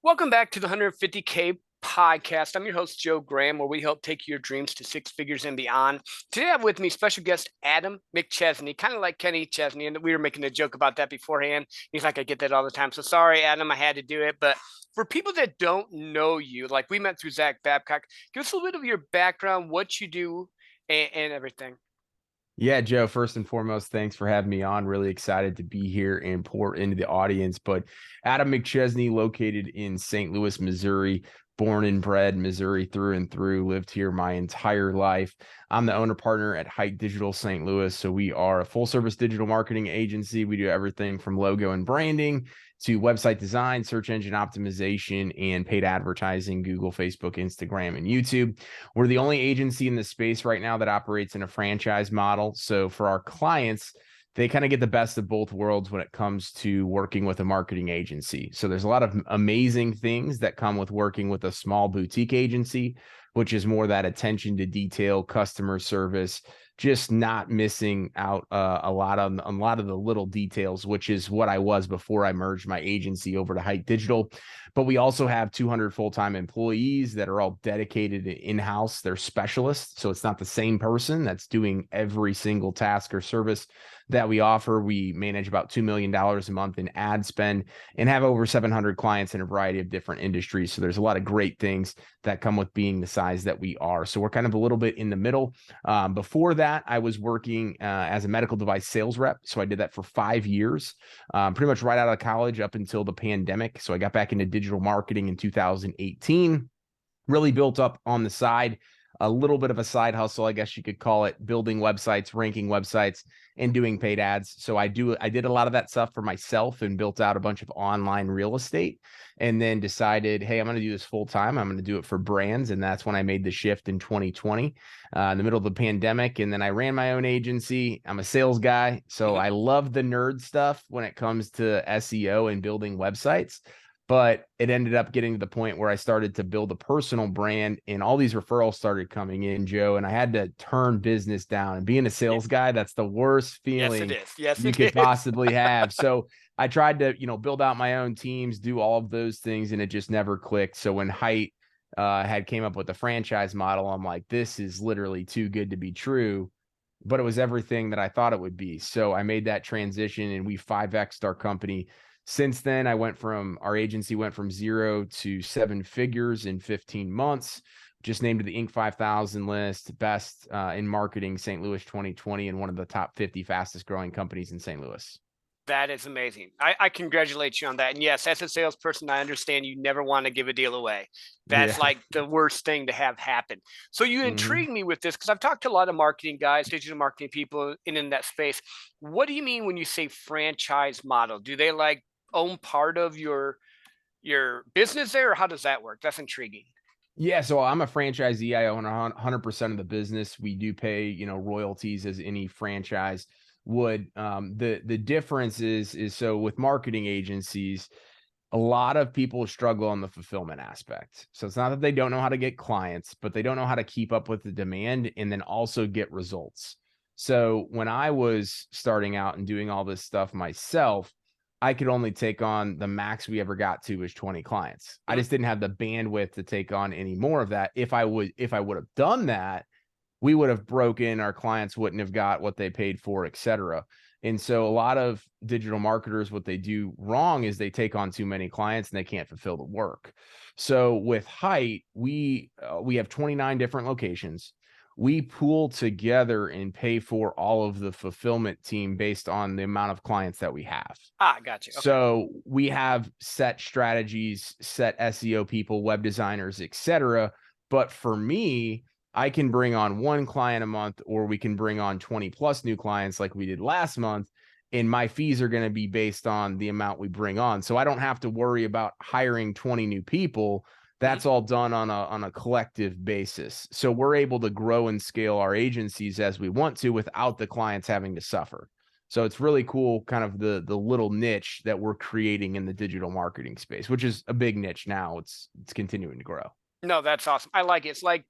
Welcome back to the 150K podcast. I'm your host, Joe Graham, where we help take your dreams to six figures and beyond. Today I have with me special guest Adam McChesney, kind of like Kenny Chesney. And we were making a joke about that beforehand. He's like, I get that all the time. So sorry, Adam, I had to do it. But for people that don't know you, like we met through Zach Babcock, give us a little bit of your background, what you do, and everything. Yeah, Joe, first and foremost, thanks for having me on. Really excited to be here and pour into the audience. But Adam McChesney, located in St. Louis, Missouri, born and bred Missouri through and through, lived here my entire life. I'm the owner partner at Hite Digital St. Louis. So we are a full service digital marketing agency. We do everything from logo and branding to website design, search engine optimization, and paid advertising, Google, Facebook, Instagram, and YouTube. We're the only agency in the space right now that operates in a franchise model. So for our clients, they kind of get the best of both worlds when it comes to working with a marketing agency. So there's a lot of amazing things that come with working with a small boutique agency, which is more that attention to detail, customer service, just not missing out a lot of the little details, which is what I was before I merged my agency over to Hite Digital. But we also have 200 full-time employees that are all dedicated in-house. They're specialists. So it's not the same person that's doing every single task or service that we offer. We manage about $2 million a month in ad spend and have over 700 clients in a variety of different industries. So there's a lot of great things that come with being the size that we are. So we're kind of a little bit in the middle. Before that, I was working as a medical device sales rep. So I did that for 5 years, pretty much right out of college up until the pandemic. So I got back into digital marketing in 2018, really built up on the side, a little bit of a side hustle, I guess you could call it, building websites, ranking websites, and doing paid ads. So I did a lot of that stuff for myself and built out a bunch of online real estate, and then decided, hey, I'm going to do this full time. I'm going to do it for brands. And that's when I made the shift in 2020, in the middle of the pandemic. And then I ran my own agency. I'm a sales guy. So I love the nerd stuff when it comes to SEO and building websites. But it ended up getting to the point where I started to build a personal brand and all these referrals started coming in, Joe, and I had to turn business down. And being a sales guy, that's the worst Yes, it feeling is. Yes, you it could is. possibly have. So I tried to, build out my own teams, do all of those things, and it just never clicked. So when Hite had came up with the franchise model, I'm like, this is literally too good to be true. But it was everything that I thought it would be. So I made that transition and we 5X'd our company. Since then, our agency went from 0 to 7 figures in 15 months, just named to the Inc. 5000 list, best in marketing St. Louis 2020, and one of the top 50 fastest growing companies in St. Louis. That is amazing. I congratulate you on that. And yes, as a salesperson, I understand you never want to give a deal away. That's Yeah. like the worst thing to have happen. So you Mhm. intrigue me with this because I've talked to a lot of marketing guys, digital marketing people in that space. What do you mean when you say franchise model? Do they like own part of your business there, or how does that work? That's intriguing. Yeah, so I'm a franchisee. I own 100% of the business. We do pay, royalties as any franchise would. The difference is so with marketing agencies, a lot of people struggle on the fulfillment aspect. So it's not that they don't know how to get clients, but they don't know how to keep up with the demand and then also get results. So when I was starting out and doing all this stuff myself, I could only take on the max we ever got to was 20 clients. I Mhm. just didn't have the bandwidth to take on any more of that. If I would have done that, we would have broken, our clients wouldn't have got what they paid for, et cetera. And so a lot of digital marketers, what they do wrong is they take on too many clients and they can't fulfill the work. So with Hite, we have 29 different locations. We pool together and pay for all of the fulfillment team based on the amount of clients that we have. Ah, got you. Okay. So we have set strategies, set SEO people, web designers, etc. But for me, I can bring on one client a month, or we can bring on 20 plus new clients like we did last month. And my fees are going to be based on the amount we bring on. So I don't have to worry about hiring 20 new people. Mhm. That's all done on a collective basis. So we're able to grow and scale our agencies as we want to without the clients having to suffer. So it's really cool, kind of the little niche that we're creating in the digital marketing space, which is a big niche now. It's continuing to grow. No, that's awesome. I like it. It's like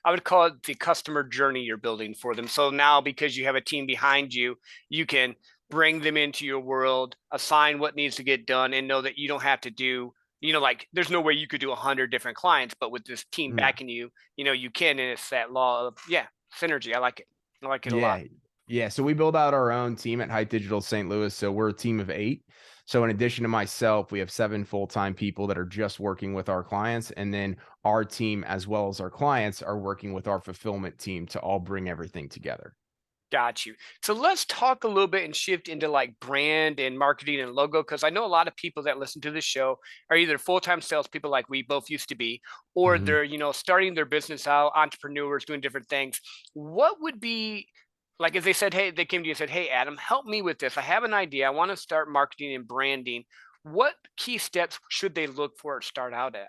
I would call it the customer journey you're building for them. So now, because you have a team behind you, you can bring them into your world, assign what needs to get done, and know that you don't have to do, like there's no way you could do 100 different clients, but with this team No. backing you, you can, and it's that law of, synergy. I like it. I like it a lot. Yeah. Yeah. So we build out our own team at Hite Digital St. Louis. So we're a team of 8. So in addition to myself, we have 7 full-time people that are just working with our clients. And then our team, as well as our clients, are working with our fulfillment team to all bring everything together. Got you. So let's talk a little bit and shift into like brand and marketing and logo, because I know a lot of people that listen to this show are either full-time salespeople like we both used to be, or Mhm. they're, starting their business out, entrepreneurs doing different things. What would be like if they said, hey, they came to you and said, hey, Adam, help me with this. I have an idea. I want to start marketing and branding. What key steps should they look for or start out as?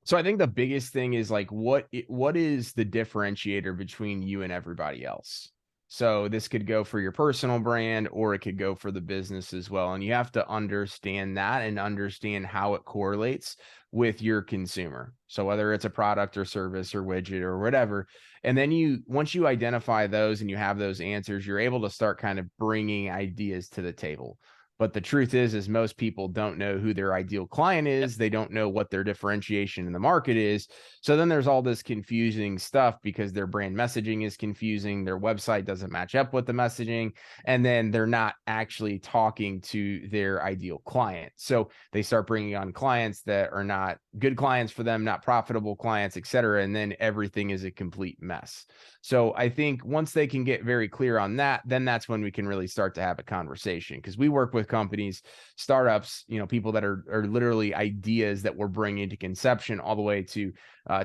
So I think the biggest thing is like what is the differentiator between you and everybody else? So this could go for your personal brand or it could go for the business as well. And you have to understand that and understand how it correlates with your consumer. So whether it's a product or service or widget or whatever, and then once you identify those and you have those answers, you're able to start kind of bringing ideas to the table. But the truth is most people don't know who their ideal client Yep. is. They don't know what their differentiation in the market is. So then there's all this confusing stuff because their brand messaging is confusing. Their website doesn't match up with the messaging. And then they're not actually talking to their ideal client. So they start bringing on clients that are not good clients for them, not profitable clients, et cetera. And then everything is a complete mess. So I think once they can get very clear on that, then that's when we can really start to have a conversation, because we work with companies, startups, people that are literally ideas that we're bringing to conception all the way to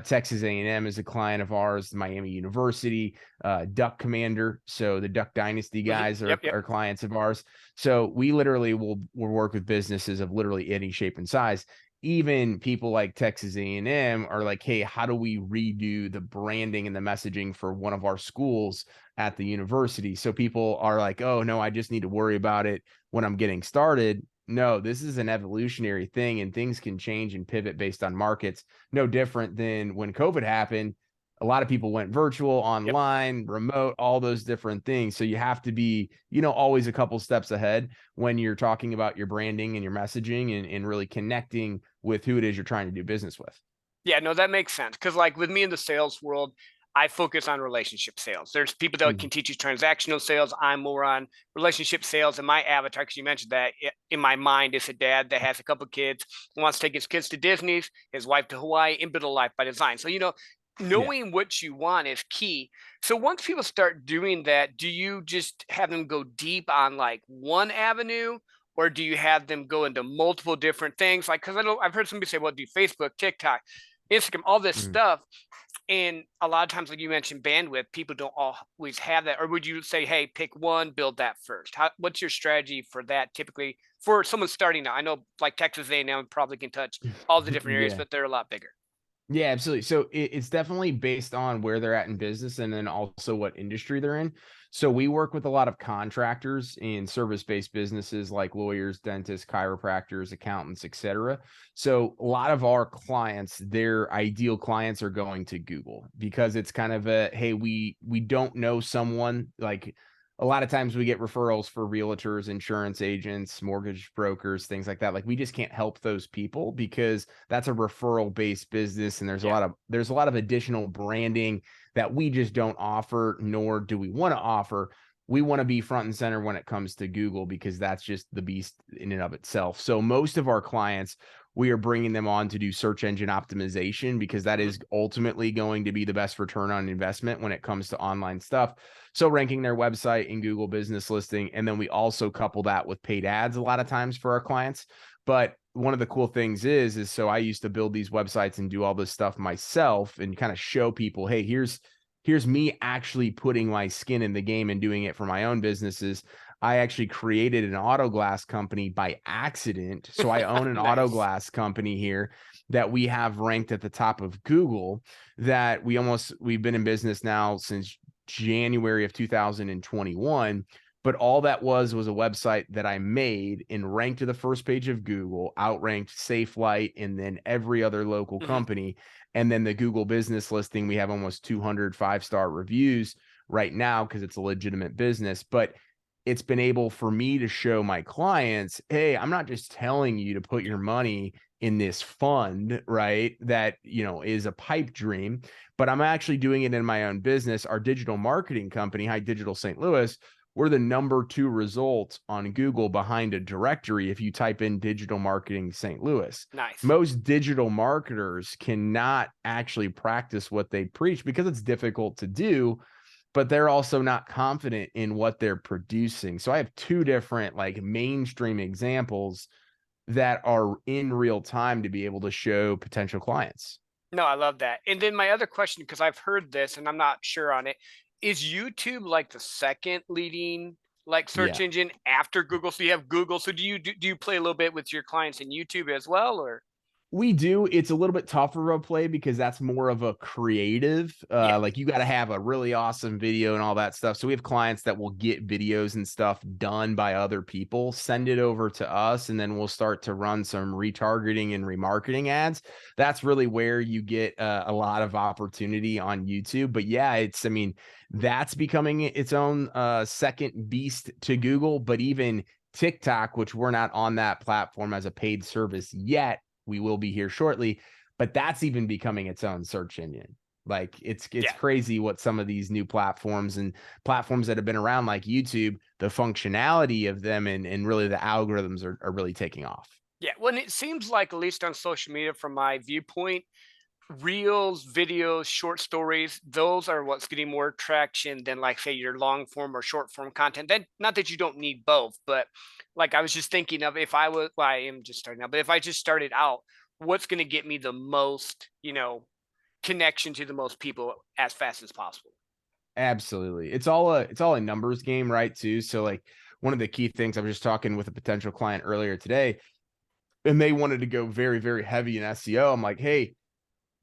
Texas A&M is a client of ours, Miami University, Duck Commander. So the Duck Dynasty guys Yep. Yep. are clients of ours. So we literally will work with businesses of literally any shape and size. Even people like Texas A&M are like, hey, how do we redo the branding and the messaging for one of our schools at the university? So people are like, oh, no, I just need to worry about it when I'm getting started. No, this is an evolutionary thing and things can change and pivot based on markets. No different than when COVID happened. A lot of people went virtual, Yep. online, remote, all those different things. So you have to be, always a couple steps ahead when you're talking about your branding and your messaging and really connecting with who it is you're trying to do business with. Yeah, no, that makes sense. Because, like, with me in the sales world, I focus on relationship sales. There's people that Mhm. can teach you transactional sales. I'm more on relationship sales. And my avatar, because you mentioned that, in my mind, is a dad that has a couple kids, wants to take his kids to Disney's, his wife to Hawaii, and build a life by design. So, Yeah. knowing what you want is key. So, once people start doing that, do you just have them go deep on like one avenue? Or do you have them go into multiple different things? Like, because I've heard somebody say, well, do Facebook, TikTok, Instagram, all this Mhm. stuff. And a lot of times, like you mentioned, bandwidth, people don't always have that. Or would you say, hey, pick one, build that first? What's your strategy for that typically for someone starting out? I know like Texas A&M probably can touch all the different areas, Yeah. but they're a lot bigger. Yeah, absolutely. So it's definitely based on where they're at in business and then also what industry they're in. So we work with a lot of contractors in service-based businesses like lawyers, dentists, chiropractors, accountants, etc. So a lot of our clients, their ideal clients are going to Google because it's kind of a, hey, we don't know someone. Like a lot of times we get referrals for realtors, insurance agents, mortgage brokers, things like that. Like we just can't help those people because that's a referral based business and Yeah. there's a lot of additional branding that we just don't offer, nor do we want to offer. We want to be front and center when it comes to Google because that's just the beast in and of itself. So most of our clients, we are bringing them on to do search engine optimization because that Mhm. is ultimately going to be the best return on investment when it comes to online stuff. So ranking their website in Google business listing. And then we also couple that with paid ads a lot of times for our clients. But one of the cool things is so I used to build these websites and do all this stuff myself and kind of show people, hey, here's me actually putting my skin in the game and doing it for my own businesses. I actually created an auto glass company by accident. So I own an auto Nice. glass company here that we have ranked at the top of Google that we've been in business now since January of 2021. But all that was a website that I made and ranked to the first page of Google, outranked SafeLight, and then every other local Mhm. company. And then the Google business listing, we have almost 200 5-star reviews right now because it's a legitimate business. But it's been able for me to show my clients, hey, I'm not just telling you to put your money in this fund, right? That, is a pipe dream, but I'm actually doing it in my own business. Our digital marketing company, Hite Digital St. Louis, we're the #2 result on Google behind a directory if you type in digital marketing St. Louis. Nice. Most digital marketers cannot actually practice what they preach because it's difficult to do, but they're also not confident in what they're producing. So I have two different like mainstream examples that are in real time to be able to show potential clients. No, I love that. And then my other question, because I've heard this and I'm not sure on it, is YouTube like the second leading like search Yeah. engine after Google? So you have Google. So do you play a little bit with your clients in YouTube as well, or? We do. It's a little bit tougher of a play because that's more of a creative. Yeah. Like you got to have a really awesome video and all that stuff. So we have clients that will get videos and stuff done by other people, send it over to us, and then we'll start to run some retargeting and remarketing ads. That's really where you get a lot of opportunity on YouTube. But yeah, I mean, that's becoming its own second beast to Google. But even TikTok, which we're not on that platform as a paid service yet, we will be here shortly, but that's even becoming its own search engine. Like it's Yeah. crazy what some of these new platforms and platforms that have been around like YouTube, the functionality of them and really the algorithms are really taking off. Yeah. Well, and it seems like, at least on social media, from my viewpoint, reels, videos, short stories, those are what's getting more traction than, like, say, your long form or short form content. Then, not that you don't need both, but like I was just thinking of, if I was, well, I am just starting out, but if I just started out, what's going to get me the most, connection to the most people as fast as possible? Absolutely. It's all a numbers game, right? Too. So like one of the key things, I was just talking with a potential client earlier today, and they wanted to go very, very heavy in SEO. I'm like, hey,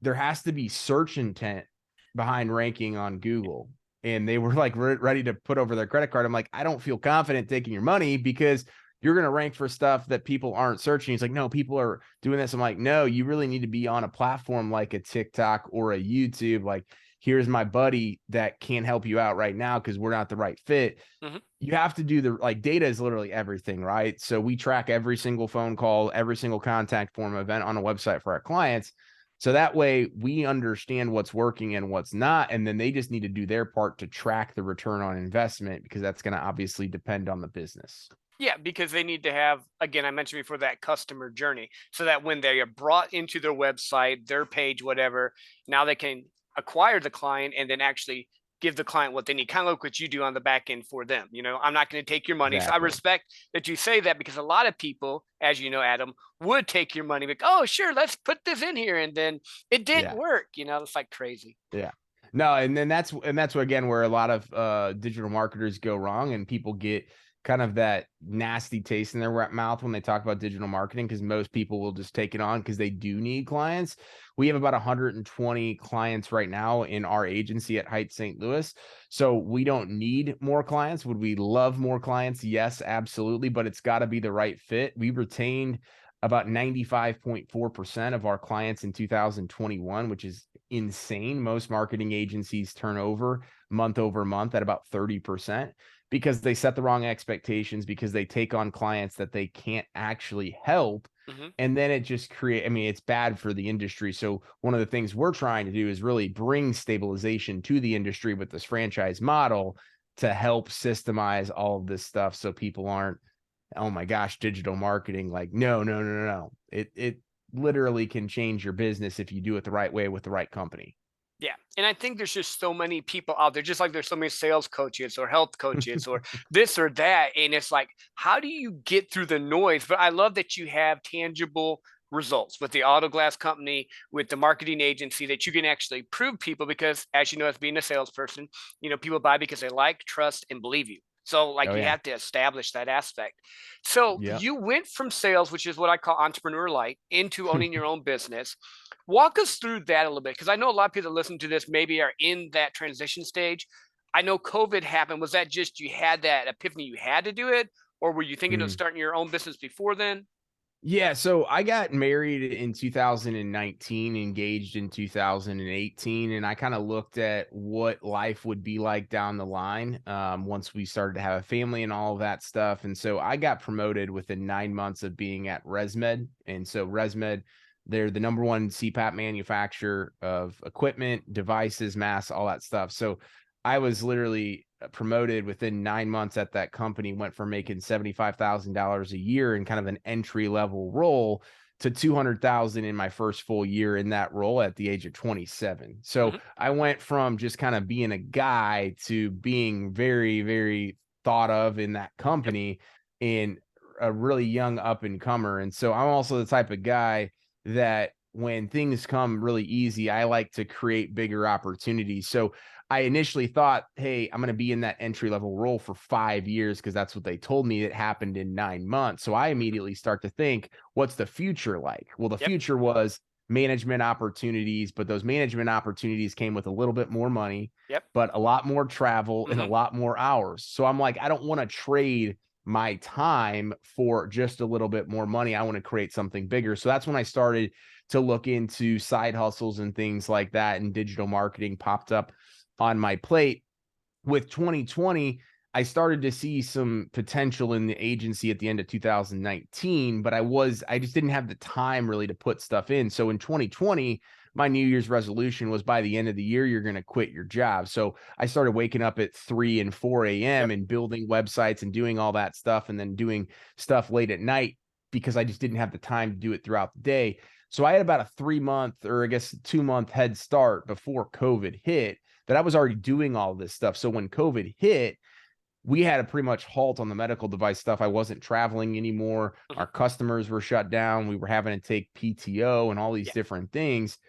there has to be search intent behind ranking on Google. And they were like ready to put over their credit card. I'm like, I don't feel confident taking your money because you're going to rank for stuff that people aren't searching. He's like, no, people are doing this. I'm like, no, you really need to be on a platform like a TikTok or a YouTube. Like, here's my buddy that can't help you out right now because we're not the right fit. Hmm. You have to do the like data is literally everything, right? So we track every single phone call, every single contact form event on a website for our clients. So that way we understand what's working and what's not. And then they just need to do their part to track the return on investment because that's going to obviously depend on the business. Yeah, because they need to have, again, I mentioned before, that customer journey, so that when they are brought into their website, their page, whatever, now they can acquire the client and then actually give the client what they need. Kind of like what you do on the back end for them. I'm not going to take your money. So I Exactly. respect that you say that, because a lot of people, as you know, Adam, would take your money, like, oh, sure, let's put this in here. And then it didn't Yeah. work. It's like crazy. Yeah. No, and then that's what again where a lot of digital marketers go wrong and people get kind of that nasty taste in their mouth when they talk about digital marketing because most people will just take it on because they do need clients. We have about 120 clients right now in our agency at Hite St. Louis. So we don't need more clients. Would we love more clients? Yes, absolutely, but it's got to be the right fit. We retained about 95.4% of our clients in 2021, which is insane. Most marketing agencies turn over month at about 30% because they set the wrong expectations because they take on clients that they can't actually help. Hmm. And then it just I mean, it's bad for the industry. So one of the things we're trying to do is really bring stabilization to the industry with this franchise model to help systemize all of this stuff so people aren't, oh my gosh, digital marketing. Like, no, no, no, no, no. It literally can change your business if you do it the right way with the right company. Yeah. And I think there's just so many people out there, just like there's so many sales coaches or health coaches or this or that. And it's like, how do you get through the noise? But I love that you have tangible results with the auto glass company, with the marketing agency, that you can actually prove people, because, as you know, as being a salesperson, people buy because they like, trust, and believe you. So, like, Oh you yeah. have to establish that aspect. So Yep. you went from sales, which is what I call entrepreneur light, into owning your own business. Walk us through that a little bit, because I know a lot of people that listen to this maybe are in that transition stage. I know COVID happened. Was that just, you had that epiphany, you had to do it, or were you thinking of Mm. starting your own business before then? Yeah, so I got married in 2019, engaged in 2018, and I kind of looked at what life would be like down the line once we started to have a family and all of that stuff. And so I got promoted within 9 months of being at ResMed. And so ResMed, they're the number one CPAP manufacturer of equipment, devices, masks, all that stuff. So I was literally promoted within 9 months at that company, went from making $75,000 a year in kind of an entry level role to 200,000 in my first full year in that role at the age of 27. So Mhm. I went from just kind of being a guy to being very, very thought of in that Yep. company and a really young up and comer. And so I'm also the type of guy that when things come really easy, I like to create bigger opportunities. So I initially thought, hey, I'm going to be in that entry level role for 5 years because that's what they told me. It happened in 9 months. So I Mhm. immediately start to think, what's the future like? Well, the Yep. future was management opportunities, but those management opportunities came with a little bit more money, Yep. but a lot more travel and a Mhm. lot more hours. So I'm like, I don't want to trade my time for just a little bit more money. I want to create something bigger. So that's when I started to look into side hustles and things like that, and digital marketing popped up on my plate. With 2020, I started to see some potential in the agency at the end of 2019, but I just didn't have the time really to put stuff in. So in 2020, my New Year's resolution was by the end of the year, you're going to quit your job. So I started waking up at 3 and 4 a.m. Yep. and building websites and doing all that stuff, and then doing stuff late at night because I just didn't have the time to do it throughout the day. So I had about a 3 month, or I guess 2 month head start before COVID hit, that I was already doing all this stuff. So when COVID hit, we had a pretty much halt on the medical device stuff. I wasn't traveling anymore. Mhm. Our customers were shut down. We were having to take PTO and all these Yeah. different things.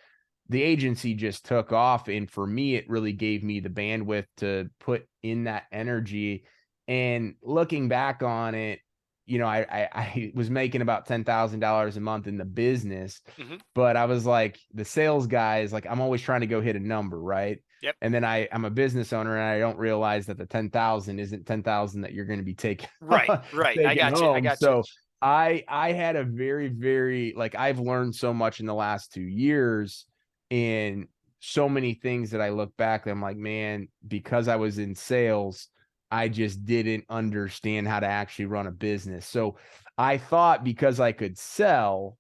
The agency just took off. And for me, it really gave me the bandwidth to put in that energy. And looking back on it, I was making about $10,000 a month in the business, Mhm. but I was like, the sales guy is like, I'm always trying to go hit a number, right? Yep. And then I'm a business owner, and I don't realize that the 10,000 isn't 10,000 that you're going to be taking Right. Right. I taking got you. I home. got you. So I had a very, very, like, I've learned so much in the last 2 years, and so many things that I look back, I'm like, man, because I was in sales, I just didn't understand how to actually run a business. So I thought because I could sell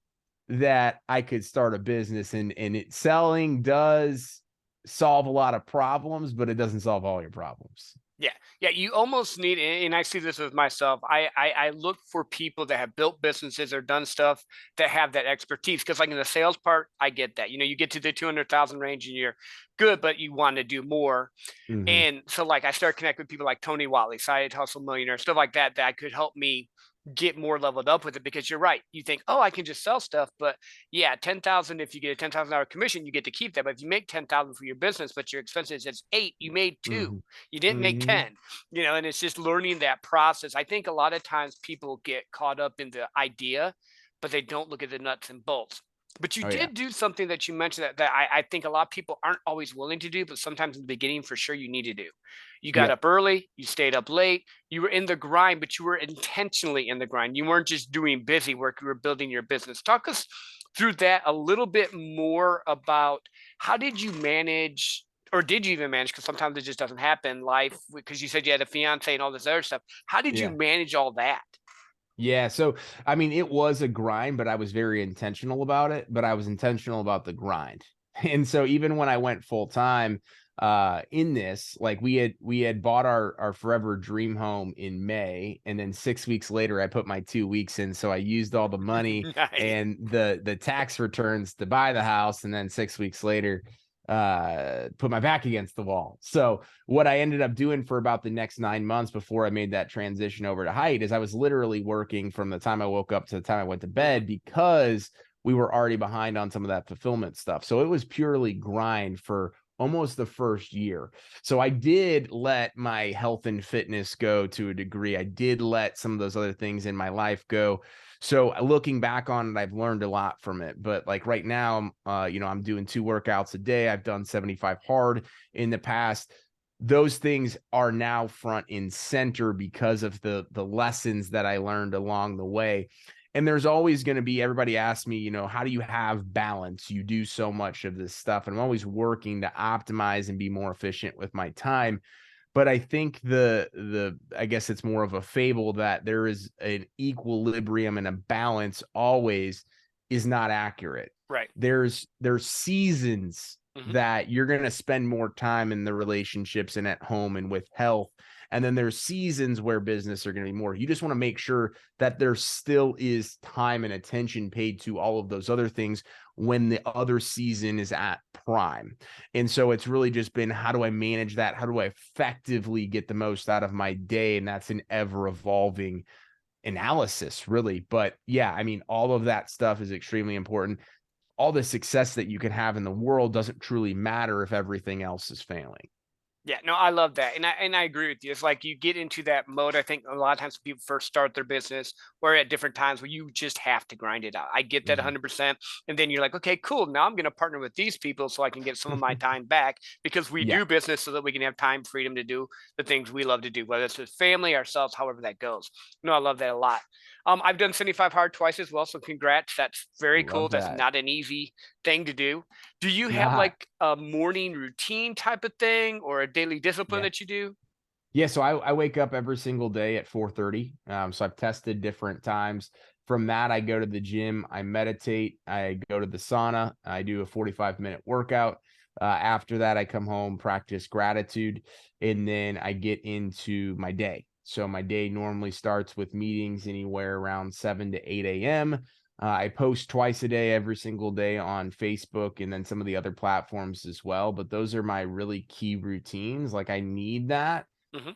that I could start a business, and selling does solve a lot of problems, but it doesn't solve all your problems. Yeah, yeah. You almost need, and I see this with myself. I look for people that have built businesses or done stuff that have that expertise. Because like in the sales part, I get that. You get to the 200,000 range and you're good, but you want to do more. Mhm. And so like I started connecting with people like Tony Watley, Side Hustle Millionaire, stuff like that that could help me get more leveled up with it. Because you're right. You think, oh, I can just sell stuff, but yeah, 10,000. If you get a $10,000 commission, you get to keep that. But if you make 10,000 for your business, but your expenses is 8, you made 2. Mhm. You didn't make Mhm. 10. And it's just learning that process. I think a lot of times people get caught up in the idea, but they don't look at the nuts and bolts. But you Oh, yeah. did do something that you mentioned that I think a lot of people aren't always willing to do, but sometimes in the beginning, for sure, you need to do. You got Yep. up early, you stayed up late, you were in the grind, but you were intentionally in the grind. You weren't just doing busy work, you were building your business. Talk us through that a little bit more about how did you manage, or did you even manage? Because sometimes it just doesn't happen. Life, because you said you had a fiance and all this other stuff. How did you Yeah. manage all that? Yeah, so, I mean, it was a grind, but I was very intentional about it, but I was intentional about the grind. And so even when I went full time in this, like, we had bought our forever dream home in May, and then 6 weeks later I put my 2 weeks in, so I used all the money Nice. and the tax returns to buy the house, and then 6 weeks later put my back against the wall. So what I ended up doing for about the next 9 months before I made that transition over to Hite is I was literally working from the time I woke up to the time I went to Mhm. bed, because we were already behind on some of that fulfillment stuff. So it was purely grind for almost the first year. So I did let my health and fitness go to a degree. I did let some of those other things in my life go. So looking back on it, I've learned a lot from it. But like right now, I'm doing 2 workouts a day. I've done 75 hard in the past. Those things are now front and center because of the lessons that I learned along the way. And there's always going to be, everybody asks me, how do you have balance? You do so much of this stuff. And I'm always working to optimize and be more efficient with my time. But I think I guess it's more of a fable that there is an equilibrium and a balance always is not accurate. Right. There's seasons that you're going to spend more time in the relationships and at home and with health. And then there's seasons where business are going to be more. You just want to make sure that there still is time and attention paid to all of those other things when the other season is at prime. And so it's really just been, how do I manage that? How do I effectively get the most out of my day? And that's an ever evolving analysis, really. But yeah, I mean, all of that stuff is extremely important. All the success that you can have in the world doesn't truly matter if everything else is failing. Yeah, no, I love that. And I agree with you. It's like you get into that mode. I think a lot of times when people first start their business or at different times where you just have to grind it out. I get that 100%. And then you're like, okay, cool. Now I'm going to partner with these people so I can get some of my time back, because we Yeah. do business so that we can have time freedom to do the things we love to do, whether it's with family, ourselves, however that goes. No, I love that a lot. I've done 75 hard twice as well. So congrats. That's very cool. Love That's that. not an easy thing to do. Do you have Nah. like a morning routine type of thing or a daily discipline Yeah. that you do? Yeah, so I wake up every single day at 4:30. So I've tested different times. From that, I go to the gym, I meditate, I go to the sauna, I do a 45-minute workout. After that, I come home, practice gratitude, and then I get into my day. So my day normally starts with meetings anywhere around 7 to 8 a.m. I post twice a day, every single day on Facebook and then some of the other platforms as well. But those are my really key routines. Like, I need that. Hmm.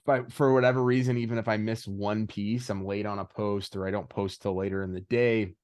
But for whatever reason, even if I miss one piece, I'm late on a post or I don't post till later in the day,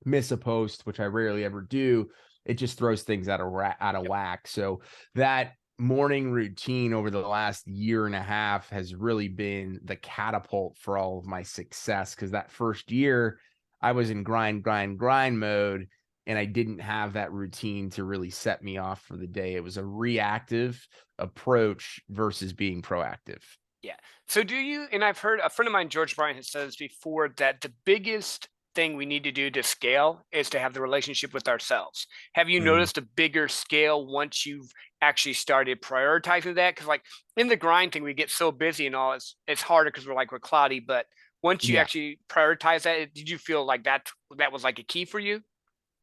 miss a post, which I rarely ever do, it just throws things out of Yep. whack. So that morning routine over the last year and a half has really been the catapult for all of my success. Because that first year, I was in grind mode, and I didn't have that routine to really set me off for the day. It was a reactive approach versus being proactive. Yeah. So do you, and I've heard a friend of mine, George Bryan, has said this before, that the biggest thing we need to do to scale is to have the relationship with ourselves. Have you Mm, noticed a bigger scale once you've actually started prioritizing that? Because like in the grind thing, we get so busy and all, it's harder because we're cloudy. But once you yeah. actually prioritize that, did you feel like that was like a key for you?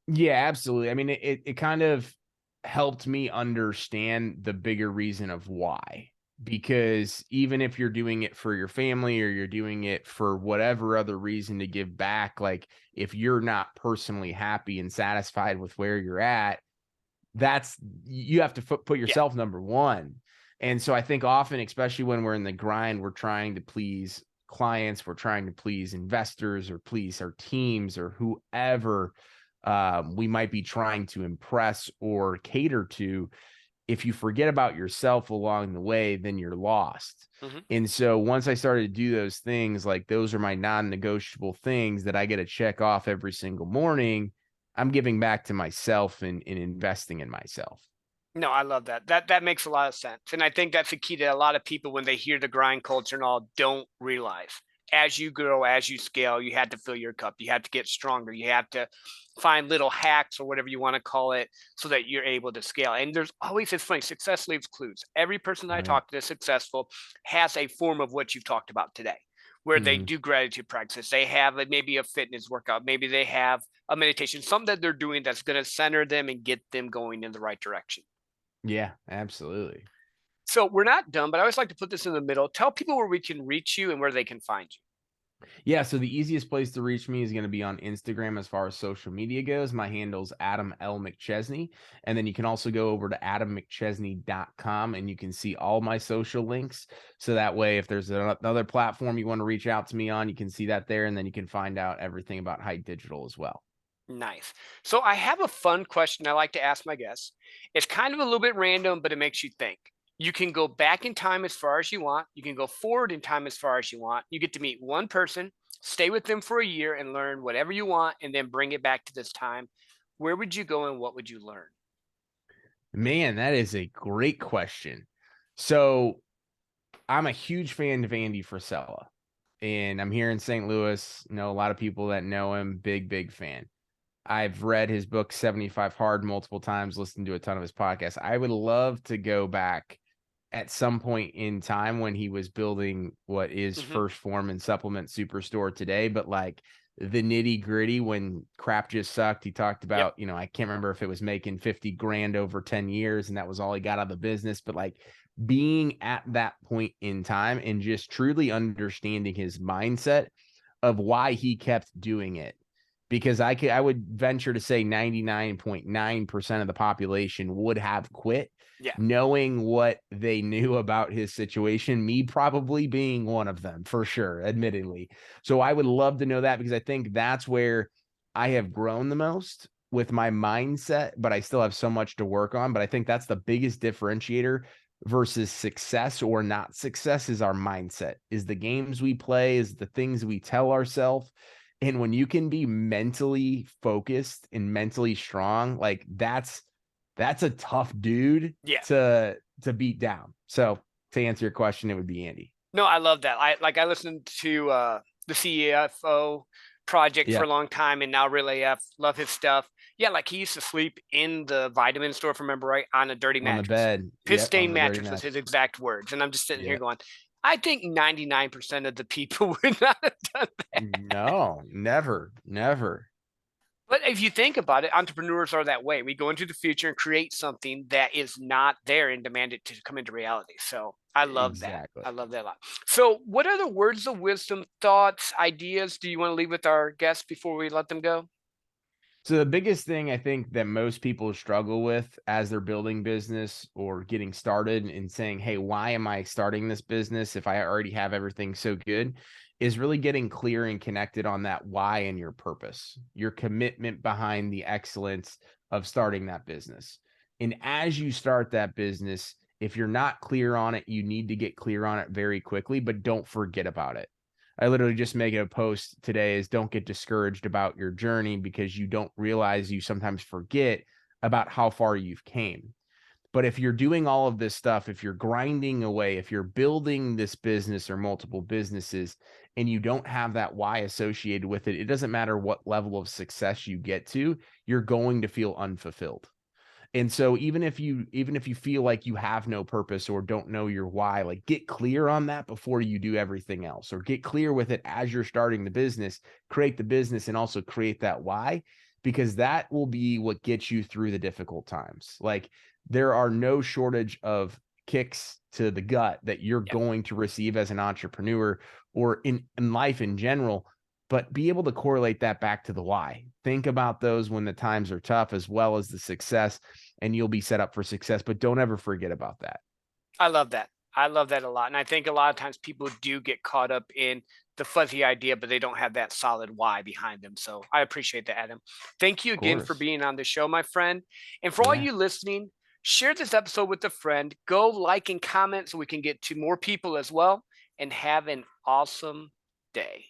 Yeah, absolutely. I mean, it kind of helped me understand the bigger reason of why. Because even if you're doing it for your family or you're doing it for whatever other reason to give back, like, if you're not personally happy and satisfied with where you're at, that's, you have to put Yeah. yourself number one. And so I think often, especially when we're in the grind, we're trying to please clients, we're trying to please investors or please our teams or whoever we might be trying to impress or cater to. If you forget about yourself along the way, then you're lost. Hmm. And so once I started to do those things, like, those are my non-negotiable things that I get to check off every single morning, I'm giving back to myself and investing in myself. No, I love that. That makes a lot of sense. And I think that's a key that a lot of people, when they hear the grind culture and all, don't realize. As you grow, as you scale, you have to fill your cup. You have to get stronger. You have to find little hacks or whatever you want to call it so that you're able to scale. And there's always, it's funny, success leaves clues. Every person that I Oh, yeah. talk to that's successful has a form of what you've talked about today, where they Mhm. do gratitude practice. They have maybe a fitness workout. Maybe they have a meditation, something that they're doing that's going to center them and get them going in the right direction. Yeah, absolutely. So we're not done, but I always like to put this in the middle. Tell people where we can reach you and where they can find you. Yeah, so the easiest place to reach me is going to be on Instagram as far as social media goes. My handle's Adam L. McChesney. And then you can also go over to adammcchesney.com and you can see all my social links. So that way, if there's another platform you want to reach out to me on, you can see that there. And then you can find out everything about Hite Digital as well. Nice. So I have a fun question I like to ask my guests. It's kind of a little bit random, but it makes you think. You can go back in time as far as you want. You can go forward in time as far as you want. You get to meet one person, stay with them for a year and learn whatever you want, and then bring it back to this time. Where would you go and what would you learn? Man, that is a great question. So I'm a huge fan of Andy Frisella. and I'm here in St. Louis. Know a lot of people that know him. Big fan. I've read his book 75 Hard multiple times, listened to a ton of his podcasts. I would love to go back at some point in time when he was building what is Mhm. First Form and Supplement Superstore today, but like the nitty gritty when crap just sucked. He talked Yep. about, I can't remember if it was making 50 grand over 10 years and that was all he got out of the business, but like being at that point in time and just truly understanding his mindset of why he kept doing it. Because I would venture to say 99.9% of the population would have quit Yeah. knowing what they knew about his situation, me probably being one of them for sure, admittedly. So I would love to know that because I think that's where I have grown the most with my mindset, but I still have so much to work on. But I think that's the biggest differentiator versus success or not success is our mindset, is the games we play, is the things we tell ourselves. And when you can be mentally focused and mentally strong, like that's a tough dude Yeah. to beat down. So to answer your question, it would be Andy. No, I love that. I listened to the CFO project for Yeah, a long time, and now really love his stuff. Yeah, like he used to sleep in the vitamin store, if I remember right, on a dirty on the mattress. bed. Piss Yep, on stain the dirty mattress was match. his exact words, and I'm just sitting here Yep. going, I think 99% of the people would not have done that. No, never. But if you think about it, entrepreneurs are that way. We go into the future and create something that is not there and demand it to come into reality. So I love that. Exactly. I love that a lot. So, what other words of wisdom, thoughts, ideas do you want to leave with our guests before we let them go? So the biggest thing I think that most people struggle with as they're building business or getting started and saying, "Hey, why am I starting this business if I already have everything so good?" is really getting clear and connected on that why and your purpose, your commitment behind the excellence of starting that business. And as you start that business, if you're not clear on it, you need to get clear on it very quickly, but don't forget about it. I literally just make a post today is don't get discouraged about your journey because you don't realize you sometimes forget about how far you've came. But if you're doing all of this stuff, if you're grinding away, if you're building this business or multiple businesses and you don't have that why associated with it, it doesn't matter what level of success you get to, you're going to feel unfulfilled. And so even if you feel like you have no purpose or don't know your why, like get clear on that before you do everything else, or get clear with it as you're starting the business, create the business and also create that why, because that will be what gets you through the difficult times. Like there are no shortage of kicks to the gut that you're Yep. going to receive as an entrepreneur or in life in general, but be able to correlate that back to the why. Think about those when the times are tough as well as the success, and you'll be set up for success. But don't ever forget about that. I love that. I love that a lot. And I think a lot of times people do get caught up in the fuzzy idea, but they don't have that solid why behind them. So I appreciate that, Adam. Thank you Of again for course. being on the show, my friend. And for all Yeah. you listening, share this episode with a friend. Go like and comment so we can get to more people as well. And have an awesome day.